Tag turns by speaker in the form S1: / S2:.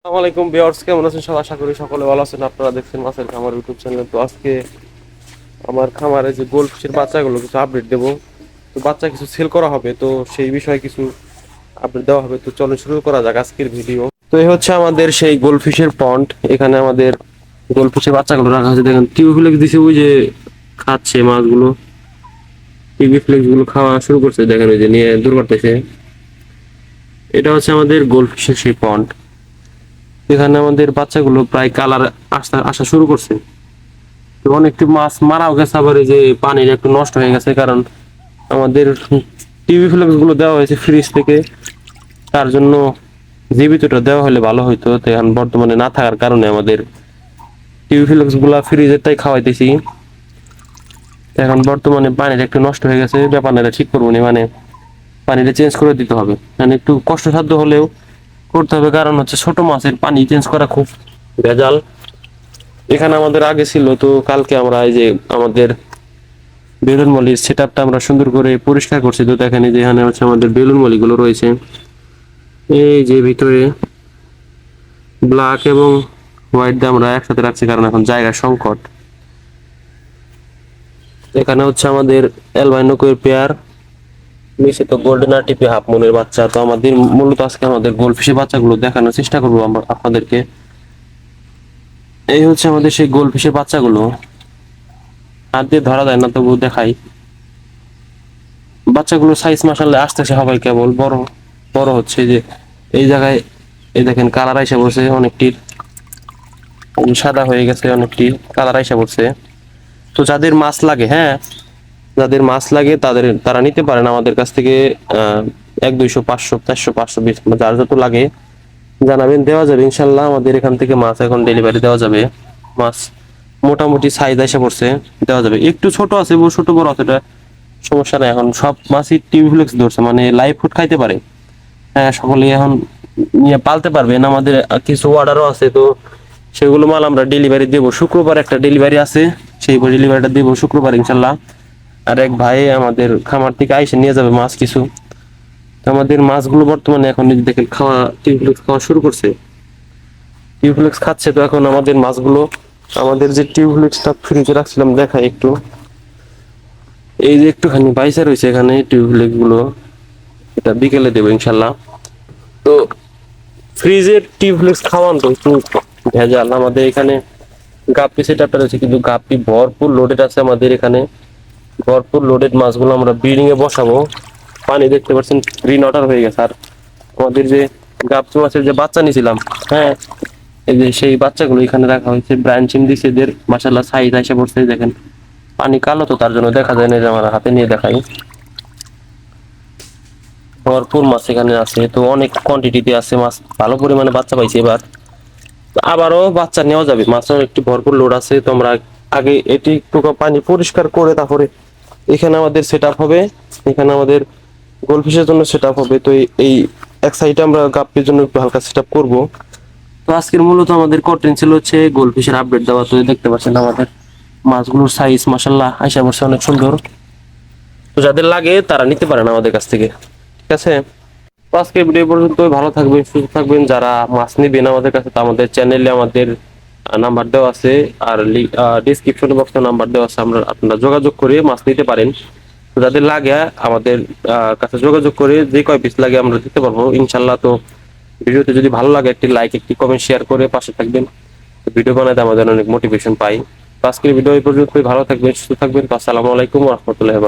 S1: আসসালামু আলাইকুম ভিউয়ার্স, কেমন আছেন সবাই? আশা করি সকলে ভালো আছেন। আপনারা দেখছেন মাছের খামার ইউটিউব চ্যানেল। তো আজকে আমার খামারে যে গোল্ডফিশের বাচ্চাগুলো কিছু আপডেট দেবো। তো বাচ্চা কিছু সেল করা হবে, তো সেই বিষয়ে কিছু আপডেট দেওয়া হবে। তো চলো শুরু করা যাক আজকের ভিডিও। তো এই হচ্ছে আমাদের সেই গোল্ডফিশের পন্ড। এখানে আমাদের গোল্ডফিশের বাচ্চাগুলো রাখা আছে। দেখেন টিউব ফ্লেক্স দিছে, ওই যে খাচ্ছে মাছগুলো। টিভি ফ্লেক্স গুলো খাওয়া শুরু করছে, দেখেন ওই যে নিয়ে দূর করতেছে। এটা হচ্ছে আমাদের গোল্ডফিশের সেই পন্ড। এখানে আমাদের বাচ্চাগুলো প্রায় কালার আসা আসা শুরু করছে। তো অনেকটি মাছ মারাও গেছে, আবার এই যে পানির একটু নষ্ট হয়ে গেছে, কারণ আমাদের টিভি ফ্লেক্স গুলো দেওয়া হয়েছে ফ্রিজ থেকে। তার জন্য জীবিতটা দেওয়া হলে ভালো হইতো। তো এখন বর্তমানে না থাকার কারণে আমাদের টিভি ফ্লেক্স গুলা ফ্রিজের তাই খাওয়াইতেছি। তো এখন বর্তমানে পানির একটু নষ্ট হয়ে গেছে, ব্যাপার না, এটা ঠিক করবো না, মানে পানিটা চেঞ্জ করে দিতে হবে। মানে একটু কষ্টসাধ্য হলেও করতে হবে, কারণ হচ্ছে ছোট মাছের পানি চেঞ্জ করা খুব ভেজাল। এখানে আমাদের আগে ছিল, তো কালকে আমরা এই যে আমাদের বেলুন মলির সেট আপটা আমরা সুন্দর করে পরিষ্কার করছি। তো দেখেন এই যে এখানে হচ্ছে আমাদের বেলুন মলিগুলো রয়েছে, এই যে ভিতরে ব্ল্যাক এবং হোয়াইট দিয়ে আমরা একসাথে রাখছি, কারণ এখন জায়গা সংকট। এখানে হচ্ছে আমাদের অ্যালবাইনো কোয়েল পেয়ার, নিচে তো গোল্ডেন আরটিপি হাফ মুনের বাচ্চা। তো আমাদের মূলত আজকে আমাদের গোল্ডফিশের বাচ্চাগুলো দেখানোর চেষ্টা করবো আমরা আপনাদেরকে। এই হচ্ছে আমাদের সেই গোল্ডফিশের বাচ্চাগুলো, হাত দিয়ে ধরা যায় না, তবু দেখাই। বাচ্চাগুলো সাইজ মাসাল্লাহ আসতেছে, সবাই কেবল বড় বড় হচ্ছে। যে এই জায়গায় এই দেখেন কালার আইসা পড়ছে অনেকটি, সাদা হয়ে গেছে অনেকটি, কালার আইসা পড়ছে। তো যাদের মাছ লাগে, হ্যাঁ, যাদের মাছ লাগে তারা নিতে পারেন আমাদের কাছ থেকে। 100, 200, 500, 400, 520 যার যত লাগে জানাবেন, দেওয়া যাবে ইনশাল্লাহ। আমাদের এখান থেকে মাছ এখন ডেলিভারি দেওয়া যাবে। মাছ মোটামুটি সাইজ এসে পড়ছে, দেওয়া যাবে। একটু ছোট আছে, ছোট বড় আছে, এটা সমস্যা নাই। এখন সব মাছই টিউবফ্লেক্স ধরছে, মানে লাইভ ফুড খাইতে পারে। হ্যাঁ, সকলে এখন নিয়ে পালতে পারবেন। আমাদের কিছু অর্ডারও আছে, তো সেগুলো মাল আমরা ডেলিভারি দেবো। শুক্রবার একটা ডেলিভারি আছে, সেই ডেলিভারিটা দেবো শুক্রবার ইনশাল্লাহ। আর এক ভাই আমাদের খামার থেকে আইসে নিয়ে যাবে মাছ কিছু। তো আমাদের মাছগুলো বর্তমানে এখন যদি দেখেন খাওয়া, টিউবফ্লেক্স খাওয়া শুরু করছে, টিউবফ্লেক্স খাচ্ছে। তো এখন আমাদের মাছগুলো, আমাদের যে টিউবফ্লেক্সটা ফ্রিজে রাখছিলাম দেখাই একটু, এই যে একটুখানি বাইসা রয়েছে এখানে টিউবফ্লেক্স গুলো, এটা বিকেলে দেবো ইনশাল্লাহ। তো ফ্রিজের টিউবফ্লেক্স খাওয়ান তো একটু ভেজাল। আমাদের এখানে গাপ্পি সেট আপটা রয়েছে, কিন্তু গাপ্পি ভরপুর লোডেড আছে আমাদের এখানে। ভরপুর লোডেড মাছগুলো আমরা ব্রিডিং এ বসাবো। পানি দেখতে পাচ্ছেন গ্রিন ওয়াটার হয়ে গেছে। আর আমাদের যে গাপ্পি মাছের যে বাচ্চা নিয়েছিলাম, হ্যাঁ, এই যে সেই বাচ্চাগুলো এখানে রাখা হয়েছে। ব্রাঞ্চিং দিছে এদের, মাশাআল্লাহ সাইজ এসে পড়ছে। দেখেন পানি কালো, তো তার জন্য দেখা যায় না, যে আমার হাতে নিয়ে দেখাই। ভরপুর মাছ এখানে আছে, তো অনেক কোয়ান্টিটিতে আছে মাছ, ভালো পরিমাণে বাচ্চা পাইছি এবার। তো আবারও বাচ্চা নেওয়া যাবে, মাছের একটি ভরপুর লোড আছে। তো আমরা আগে এটি একটু পানি পরিষ্কার করে তারপরে এখানে আমাদের সেট আপ হবে। এখানে আমাদের গোলফিশের জন্য সেট আপ হবে। তো এই এক সাইডে আমরা গাপ্পির জন্য একটু হালকা সেট আপ করবো। তো আজকের মূলত আমাদের কন্টেন্ট ছিল হচ্ছে গোলফিশের আপডেট দেওয়া। তো দেখতে পাচ্ছেন আমাদের মাছগুলোর সাইজ মাশাআল্লাহ আইসা পড়ছে অনেক সুন্দর। তো যাদের লাগে তারা নিতে পারেন আমাদের কাছ থেকে, ঠিক আছে? তো আজকে ভিডিও পর্যন্ত, ভালো থাকবেন, সুস্থ থাকবেন। যারা মাছ নেবেন আমাদের কাছে, তো আমাদের চ্যানেলে আমাদের নাম্বার দেওয়া আছে, আর ডিসক্রিপশন বক্সে নাম্বার দেওয়া আছে, আপনারা যোগাযোগ করে মাছ নিতে পারেন। তো যাদের লাগে আমাদের কাছে যোগাযোগ করে যে কয় পিস লাগে আমরা দিতে পারবো ইনশাল্লাহ। তো ভিডিওতে যদি ভালো লাগে একটি লাইক, একটি কমেন্ট, শেয়ার করে পাশে থাকবেন। তো ভিডিও বানাতে আমাদের অনেক মোটিভেশন পাই। তো আজকের ভিডিও এই পর্যন্তই, ভালো থাকবেন, সুস্থ থাকবেন। আসসালামু আলাইকুম ওয়া রাহমাতুল্লাহি।